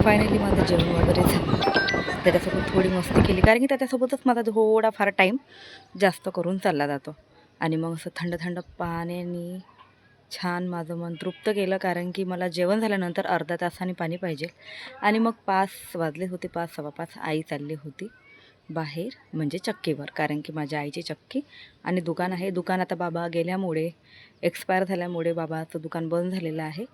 Finally माझं जेवण वगैरे झालं. त्याच्यासोबत थोडी मस्ती केली, कारण की त्याच्यासोबतच माझा थोडाफार टाईम जास्त करून चालला जातो. आणि मग असं थंड थंड पाण्याने छान माझं मन तृप्त केलं, कारण की मला जेवण झाल्यानंतर अर्धा तासाने पाणी पाहिजे. आणि मग 5 वाजले होते, 5 सव्वा 5. आई चालली होती बाहेर, म्हणजे चक्कीवर, कारण की माझ्या आईची चक्की आणि दुकान आहे. दुकान आता बाबा गेल्यामुळे, एक्सपायर झाल्यामुळे बाबाचं दुकान बंद झालेलं आहे.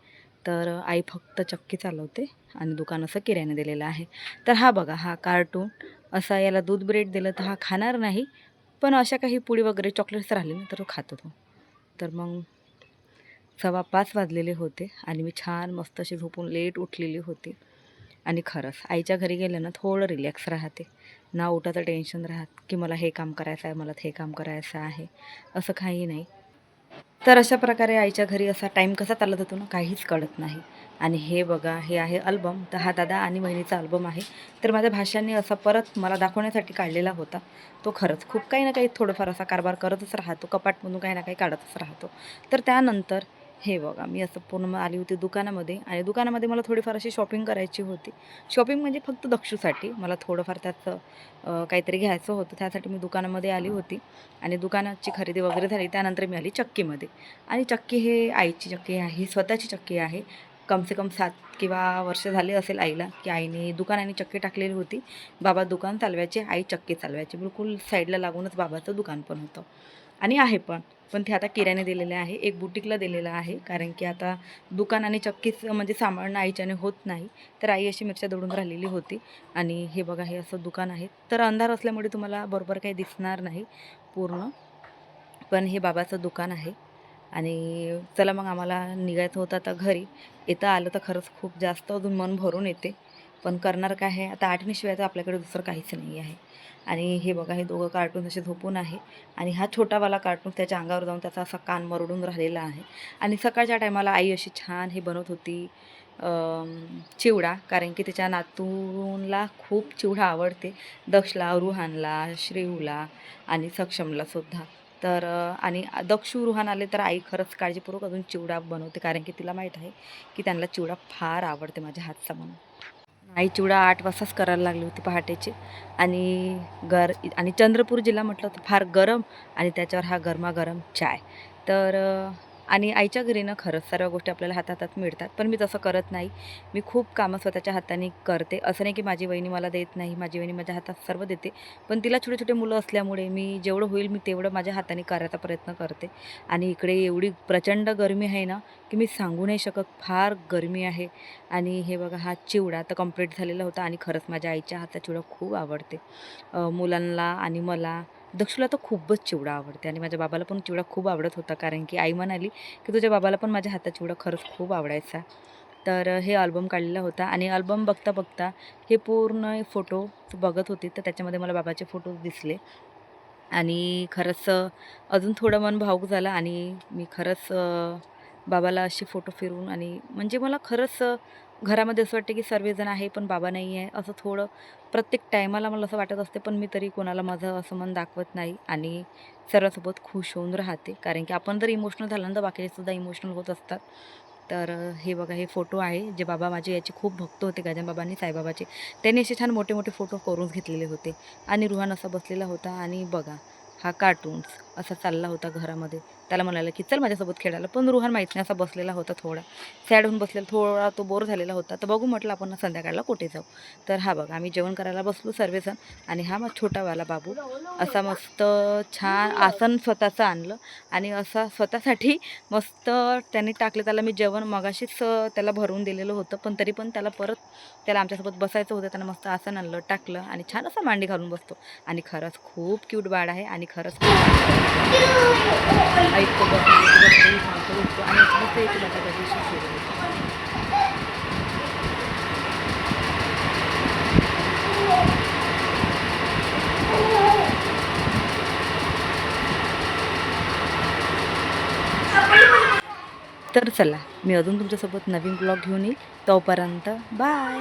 तर आई फक्त चक्की चालवते आणि दुकान असं किरायाने दिलेलं आहे. तर हा बघा, हा कार्टून असा, याला दूध ब्रेड दिलं तर हा खाणार नाही, पण अशा काही पुडी वगैरे चॉकलेट्स राहिले ना तर तो खातो तो. तर मग 5:15 वाजलेले होते आणि मी छान मस्त अशी झोपून लेट उठलेली होती. आणि खरंच आईच्या घरी गेलं ना थोडं रिलॅक्स राहते ना, उठाचं टेन्शन राहत की मला हे काम करायचं आहे, मला ते काम करायचं आहे, असं काही नाही. तर अशा प्रकारे आईच्या घरी असा टाईम कसा चालत होतो ना, काहीच कळत नाही. आणि हे बघा, हे आहे अल्बम. तर हा दादा आणि बहिणीचा अल्बम आहे. तर माझ्या भाषांनी असा परत मला दाखवण्यासाठी काढलेला होता. तो खरंच खूप काही ना काही थोडंफार असा कारभार करतच राहतो, कपाटमधून काही ना काही काढतच राहतो. तर त्यानंतर हे बघा, मी असं पूर्ण आली होती दुकानामध्ये, आणि दुकानामध्ये मला थोडीफार अशी शॉपिंग करायची होती. शॉपिंग म्हणजे फक्त दक्षूसाठी मला थोडंफार त्याचं काहीतरी घ्यायचं होतं, त्यासाठी मी दुकानामध्ये आली होती. आणि दुकानाची खरेदी वगैरे झाली, त्यानंतर मी आली चक्कीमध्ये. आणि चक्की हे आईची चक्की आहे, स्वतःची चक्की आहे. कम से कम 7 किंवा वर्ष झाले असेल आईला, की आईने दुकान आणि चक्की टाकलेली होती. बाबा दुकान चालवायचे, आई चक्की चालवायची. बिलकुल साईडला लागूनच बाबाचं दुकान पण होतं आणि आहे पण. पण ते आता किरायाने दिलेले आहे, एक बुटीकला दिलेलं आहे, कारण की आता दुकान आणि चक्कीच म्हणजे सांभाळणं आईच्याने होत नाही. तर आई अशी मिरच्या दळून राहिलेली होती. आणि हे बघा, हे असं दुकान आहे. तर अंधार असल्यामुळे तुम्हाला बरोबर काही दिसणार नाही पूर्ण, पण हे बाबाचं दुकान आहे. आणि चला मग आम्हाला निघायचं होतं आता घरी. इथं आलं तर खरंच खूप जास्त अजून मन भरून येते, पण करणार काय आहे आता, आठवणीशिवाय तर आपल्याकडे दुसरं काहीच नाही आहे. आणि हे बघा, हे दोघं कार्टून असे झोपून आहे. आणि हा छोटावाला कार्टून त्याच्या अंगावर जाऊन त्याचा असा कान मरडून राहिलेला आहे. आणि सकाळच्या टायमाला आई अशी छान हे बनवत होती चिवडा, कारण की त्याच्या नातूला खूप चिवडा आवडते. दक्षला, रुहानला, श्रेयूला आणि सक्षमला सुद्धा. तर आणि दक्षू, रुहान आले तर आई खरंच काळजीपूर्वक अजून चिवडा बनवते, कारण की तिला माहीत आहे की त्यांना चिवडा फार आवडते माझ्या हातचा म्हणून. आई चिवडा 8 वाजताच करायला लागली होती पहाटेची. आणि आणि चंद्रपूर जिल्हा म्हटलं तर फार गरम, आणि त्याच्यावर हा गरमागरम चाय. तर आणि आईच्या घरी ना खरंच सर्व गोष्टी आपल्याला हातात मिळतात, पण मी तसं करत नाही. मी खूप कामं स्वतःच्या हाताने करते. असं नाही की माझी वहिनी मला देत नाही, माझी वहिनी माझ्या हातात सर्व देते. पण तिला छोटे छोटे मुलं असल्यामुळे मी जेवढं होईल मी तेवढं माझ्या हाताने करायचा प्रयत्न करते. आणि इकडे एवढी प्रचंड गरमी आहे ना, की मी सांगू नाही शकत, फार गरमी आहे. आणि हे बघा, हा चिवडा तर कंप्लीट झालेला होता. आणि खरंच माझ्या आईच्या हातचा चिवडा खूप आवडते मुलांना आणि मला. दक्षूला तर खूपच चिवडा आवडते, आणि माझ्या बाबाला पण चिवडा खूप आवडत होता, कारण की आई म्हणाली की तुझ्या बाबाला पण माझ्या हातचा चिवडा खरंच खूप आवडायचा. तर हे अल्बम काढलेला होता. आणि अल्बम बघता बघता हे पूर्ण फोटो बघत होते, तर त्याच्यामध्ये मला बाबाचे फोटो दिसले. आणि खरंच अजून थोडं मन भावूक झालं. आणि मी खरंच बाबाला असे फोटो फिरवून, आणि म्हणजे मला खरंच घरामध्ये असं वाटतं की सर्वजण आहे पण बाबा नाही आहे, असं थोडं प्रत्येक टायमाला मला असं वाटत असते. पण मी तरी कोणाला माझं असं मन दाखवत नाही, आणि सर्वांसोबत खुश होऊन राहते, कारण की आपण जर इमोशनल झालं ना तर बाकीचेसुद्धा इमोशनल होत असतात. तर हे बघा, हे फोटो आहे जे बाबा माझे याचे खूप भक्त होते, गजानन बाबांनी, साईबाबाचे. त्यांनी असे छान मोठे मोठे फोटो करून घेतलेले होते. आणि रुहान असा बसलेला होता. आणि बघा, हा कार्टून्स असा चालला होता घरामध्ये. त्याला म्हणाला की चल माझ्यासोबत खेळायला, पण रुहान माहीत नाही असा बसलेला होता, थोडा सॅड होऊन बसलेला, थोडा तो बोर झालेला होता. तर बघू म्हटलं आपण संध्याकाळला कुठे जाऊ. तर हा बघा, आम्ही जेवण करायला बसलो सर्वजण. आणि हा मग छोटावाला बाबू असा मस्त छान आसन स्वतःचं आणलं, आणि असा स्वतःसाठी मस्त त्यांनी टाकलं. त्याला मी जेवण मगाशीच त्याला भरवून दिलेलं होतं, पण तरी पण त्याला आमच्यासोबत बसायचं होतं. त्यानं मस्त आसन आणलं, टाकलं, आणि छान असा मांडी घालून बसतो. आणि खरंच खूप क्यूट बाळ आहे. आणि खरंच ऐकतो, बसतो, शांत उठतो, आणि मस्त येतो माझ्या गजूशी फिरवतो. तर चला, मी अजून तुमच्यासोबत नवीन ब्लॉग घेऊन येईल. तोपर्यंत बाय.